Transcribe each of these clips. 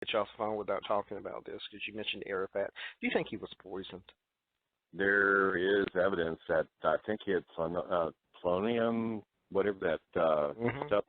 get you off the phone without talking about this because you mentioned Arafat. Do you think he was poisoned? There is evidence that I think it's polonium, whatever that stuff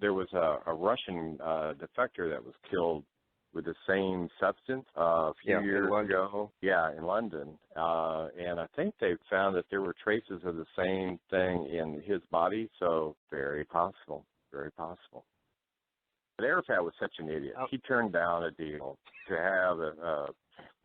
there was a Russian defector that was killed with the same substance a few years ago. Yeah, in London. And I think they found that there were traces of the same thing in his body, so very possible, very possible. But Arafat was such an idiot. He turned down a deal to have a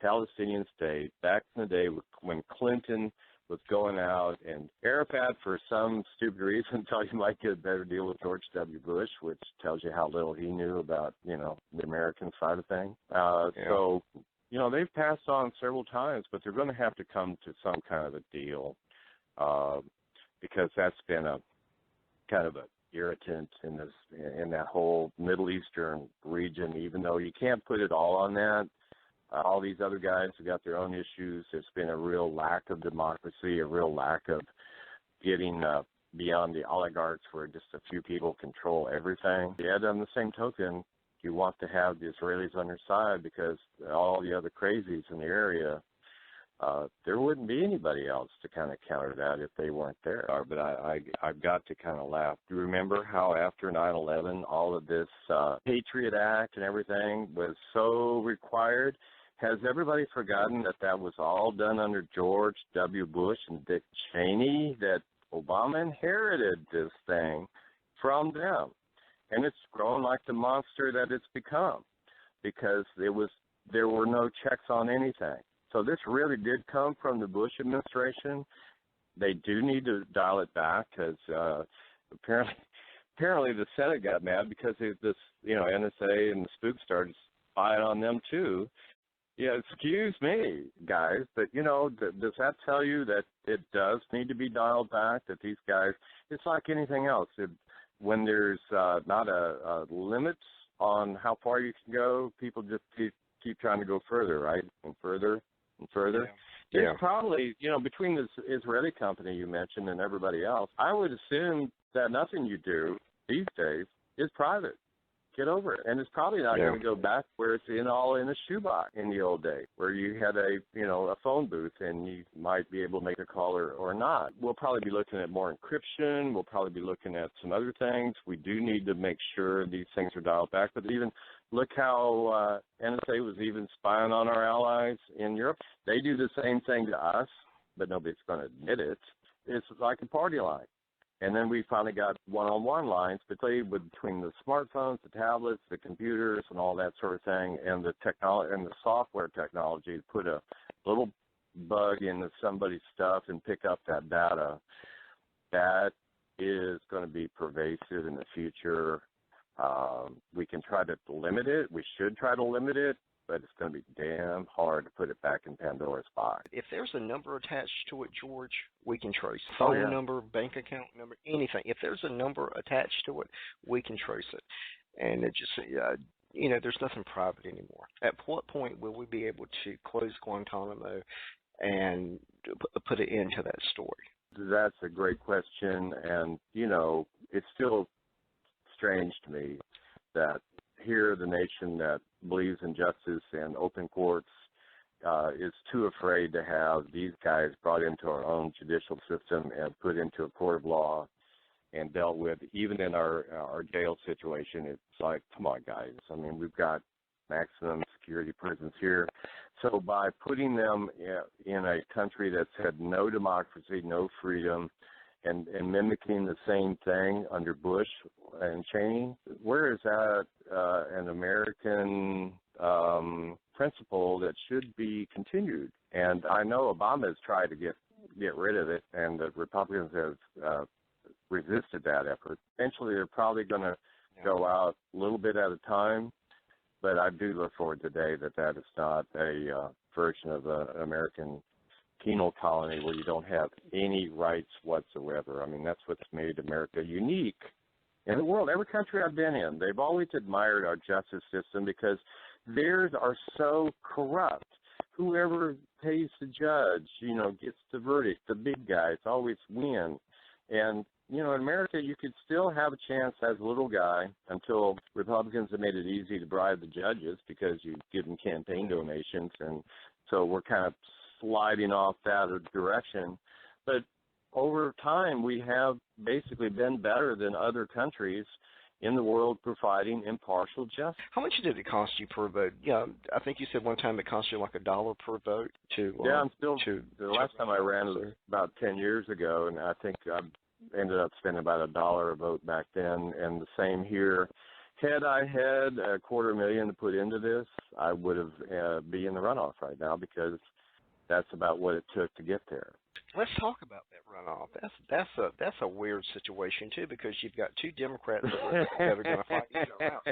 Palestinian state back in the day when Clinton was going out, and Arafat, for some stupid reason, thought he might get a better deal with George W. Bush, which tells you how little he knew about, the American side of things. So, they've passed on several times, but they're going to have to come to some kind of a deal because that's been a kind of a irritant in that whole Middle Eastern region, even though you can't put it all on that. All these other guys have got their own issues. There's been a real lack of democracy, a real lack of getting beyond the oligarchs where just a few people control everything. Yet on the same token, you want to have the Israelis on your side because all the other crazies in the area, there wouldn't be anybody else to kind of counter that if they weren't there. But I've got to kind of laugh. Do you remember how after 9/11, all of this Patriot Act and everything was so required? Has everybody forgotten that that was all done under George W. Bush and Dick Cheney, that Obama inherited this thing from them? And it's grown like the monster that it's become because there were no checks on anything. So this really did come from the Bush administration. They do need to dial it back because apparently the Senate got mad because this, NSA and the spooks started spying on them too. Yeah, excuse me, guys, but, does that tell you that it does need to be dialed back, that these guys, it's like anything else. When there's not a limit on how far you can go, people just keep trying to go further, right, and further and further. Yeah. There's probably, between this Israeli company you mentioned and everybody else, I would assume that nothing you do these days is private. Get over it. And it's probably not going to go back where it's all in a shoebox in the old day, where you had a phone booth and you might be able to make a call or not. We'll probably be looking at more encryption. We'll probably be looking at some other things. We do need to make sure these things are dialed back. But even look how NSA was even spying on our allies in Europe. They do the same thing to us, but nobody's going to admit it. It's like a party line. And then we finally got one-on-one lines between the smartphones, the tablets, the computers, and all that sort of thing, and the technology and the software technology to put a little bug into somebody's stuff and pick up that data. That is going to be pervasive in the future. We can try to limit it. We should try to limit it, but it's going to be damn hard to put it back in Pandora's box. If there's a number attached to it, George, we can trace it. Phone number, bank account number, anything. If there's a number attached to it, we can trace it. And it just, there's nothing private anymore. At what point will we be able to close Guantanamo and put an end to that story? That's a great question. And, it's still strange to me that here the nation that believes in justice and open courts is too afraid to have these guys brought into our own judicial system and put into a court of law and dealt with. Even in our jail situation, it's like, come on, guys. I mean, we've got maximum security prisons here. So by putting them in a country that's had no democracy, no freedom, and mimicking the same thing under Bush and Cheney, where is that an American principle that should be continued? And I know Obama has tried to get rid of it, and the Republicans have resisted that effort. Eventually, they're probably going to go out a little bit at a time, but I do look forward to the day that is not a version of an American penal colony where you don't have any rights whatsoever. I mean, that's what's made America unique in the world. Every country I've been in, they've always admired our justice system because theirs are so corrupt. Whoever pays the judge, gets the verdict. The big guys always win. And, in America, you could still have a chance as a little guy until Republicans have made it easy to bribe the judges because you give them campaign donations. And so we're kind of sliding off that direction. But over time, we have basically been better than other countries in the world providing impartial justice. How much did it cost you per vote? Yeah, I think you said one time it cost you like $1 per vote to. Yeah, the last time I ran was about 10 years ago, and I think I ended up spending about $1 a vote back then, and the same here. Had I had $250,000 to put into this, I would have be in the runoff right now because that's about what it took to get there. Let's talk about that runoff. That's a weird situation too, because you've got two Democrats that are going to fight each other out,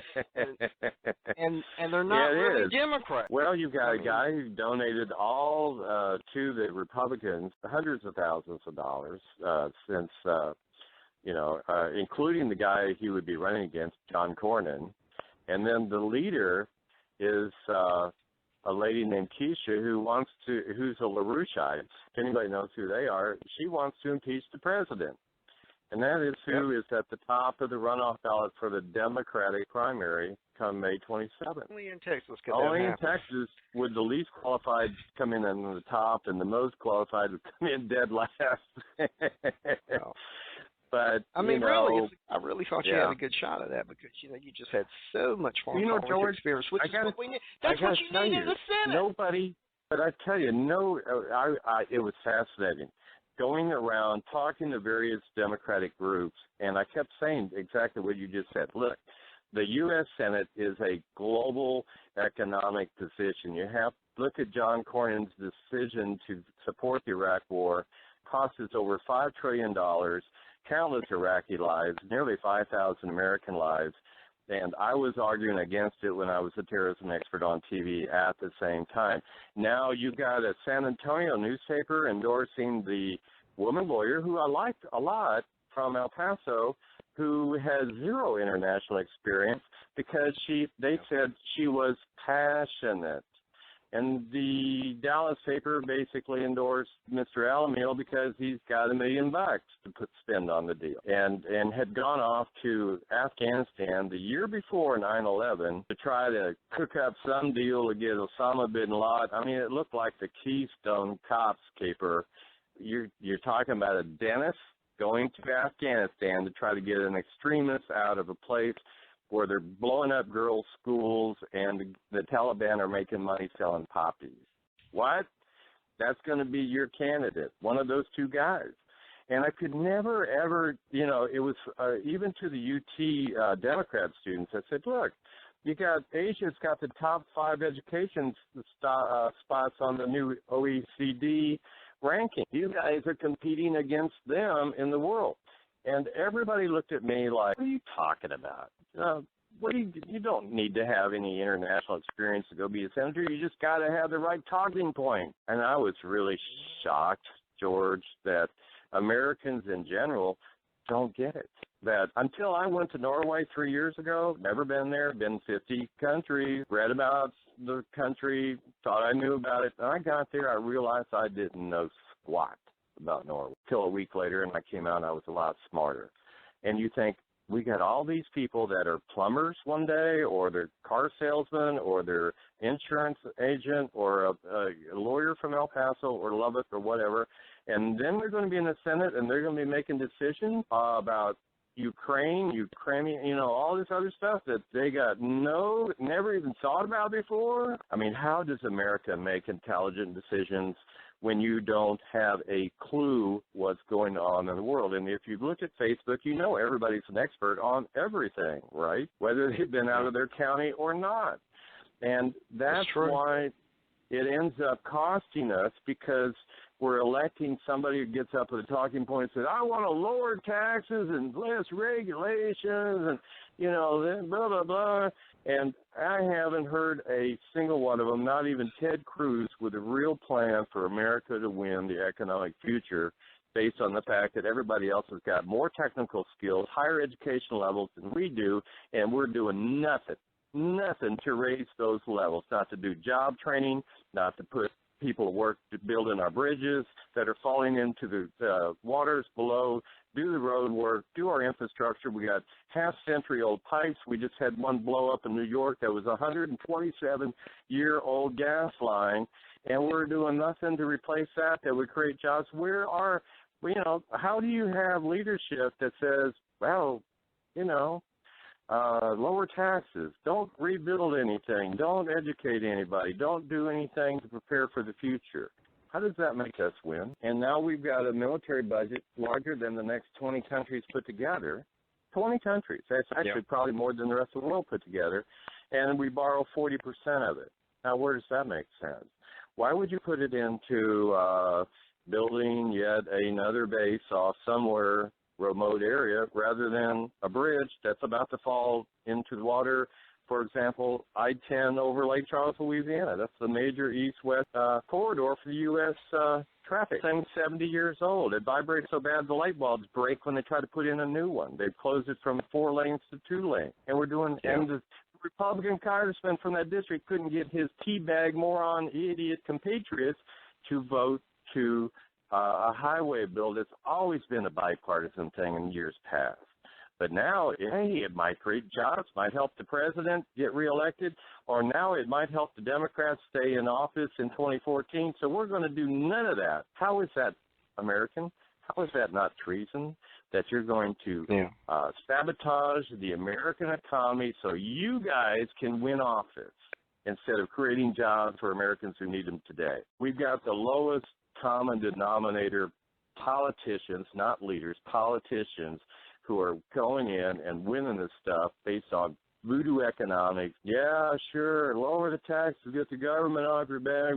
and they're not really Democrats. Well, you've got a guy who donated all to the Republicans hundreds of thousands of dollars since including the guy he would be running against, John Cornyn, and then the leader is a lady named Keisha who's a LaRoucheite. If anybody knows who they are, she wants to impeach the president. And that is who is at the top of the runoff ballot for the Democratic primary come May 27th. Only in Texas could Only that in Texas would the least qualified come in on the top and the most qualified would come in dead last. Wow. But I mean, really, I really thought you had a good shot at that because you just had so much foreign George, experience, which is what we need. That's what you need in the Senate. Nobody, but I tell you, it was fascinating going around talking to various Democratic groups, and I kept saying exactly what you just said. Look, the U.S. Senate is a global economic position. You have to look at John Cornyn's decision to support the Iraq War. Cost us over $5 trillion. Countless Iraqi lives, nearly 5,000 American lives, and I was arguing against it when I was a terrorism expert on TV at the same time. Now you've got a San Antonio newspaper endorsing the woman lawyer who I liked a lot from El Paso, who has zero international experience because they said she was passionate. And the Dallas paper basically endorsed Mr. Alamil because he's got $1 million to spend on the deal, and had gone off to Afghanistan the year before 9/11 to try to cook up some deal to get Osama bin Laden. I mean, it looked like the Keystone Cops caper. You're talking about a dentist going to Afghanistan to try to get an extremist out of a place where they're blowing up girls' schools and the Taliban are making money selling poppies. What? That's going to be your candidate, one of those two guys. And I could never, ever, it was even to the UT Democrat students, I said, look, Asia's got the top 5 education spots on the new OECD ranking. You guys are competing against them in the world. And everybody looked at me like, what are you talking about? You don't need to have any international experience to go be a senator. You just got to have the right talking point. And I was really shocked, George, that Americans in general don't get it. That until I went to Norway 3 years ago, never been there, been 50 countries, read about the country, thought I knew about it. And I got there, I realized I didn't know squat about Norway. Till a week later, and I came out and I was a lot smarter. And you think, we got all these people that are plumbers one day, or they're car salesmen, or they're insurance agent, or a lawyer from El Paso or Lubbock or whatever, and then they're going to be in the Senate and they're going to be making decisions about Ukraine, all this other stuff that they got never even thought about before. I mean, how does America make intelligent decisions when you don't have a clue what's going on in the world? And if you look at Facebook, everybody's an expert on everything, right? Whether they've been out of their county or not. And that's why it ends up costing us, because we're electing somebody who gets up with a talking point and says, I want to lower taxes and less regulations and, blah, blah, blah. And I haven't heard a single one of them, not even Ted Cruz, with a real plan for America to win the economic future based on the fact that everybody else has got more technical skills, higher education levels than we do, and we're doing nothing to raise those levels, not to do job training, not to put people to work to building our bridges that are falling into the waters below do the road work, do our infrastructure. We got half-century-old pipes. We just had one blow up in New York that was a 127-year-old gas line, and we're doing nothing to replace that would create jobs. How do you have leadership that says, well, lower taxes, don't rebuild anything, don't educate anybody, don't do anything to prepare for the future? How does that make us win? And now we've got a military budget larger than the next 20 countries put together. 20 countries. That's actually probably more than the rest of the world put together. And we borrow 40% of it. Now, where does that make sense? Why would you put it into building yet another base off somewhere remote area rather than a bridge that's about to fall into the water? For example, I-10 over Lake Charles, Louisiana. That's the major east-west corridor for the U.S. Traffic. Thing's 70 years old. It vibrates so bad the light bulbs break when they try to put in a new one. They've closed it from 4 lanes to 2 lanes. And we're doing, and the Republican congressman from that district couldn't get his teabag moron idiot compatriots to vote to a highway bill that's always been a bipartisan thing in years past. But now, hey, it might create jobs, might help the president get reelected, or now it might help the Democrats stay in office in 2014. So we're going to do none of that. How is that American? How is that not treason? That you're going to sabotage the American economy so you guys can win office instead of creating jobs for Americans who need them today. We've got the lowest common denominator politicians, not leaders, politicians, who are going in and winning this stuff based on voodoo economics. Yeah, sure, lower the taxes, get the government off your back,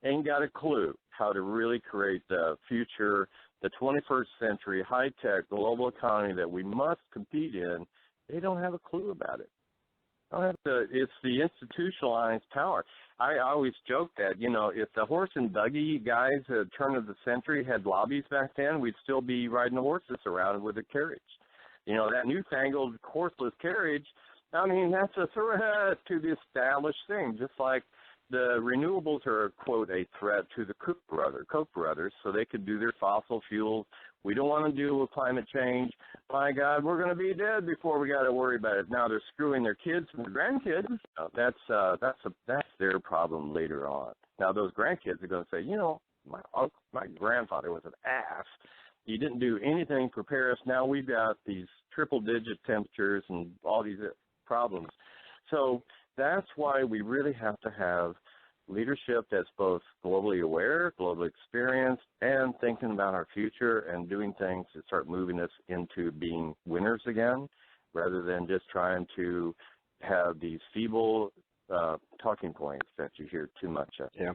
ain't got a clue how to really create the future, the 21st century, high-tech, global economy that we must compete in. They don't have a clue about it. It's the institutionalized power. I always joke that, if the horse and buggy guys at the turn of the century had lobbies back then, we'd still be riding the horses around with a carriage. That newfangled horseless carriage, that's a threat to the established thing, just like the renewables are, quote, a threat to the Koch brothers, so they could do their fossil fuels. We don't want to deal with climate change. My God, we're going to be dead before we got to worry about it. Now they're screwing their kids and their grandkids. That's their problem later on. Now those grandkids are going to say, my grandfather was an ass. He didn't do anything to prepare us. Now we've got these triple-digit temperatures and all these problems. So that's why we really have to have leadership that's both globally aware, globally experienced, and thinking about our future and doing things that start moving us into being winners again, rather than just trying to have these feeble talking points that you hear too much of. Yeah.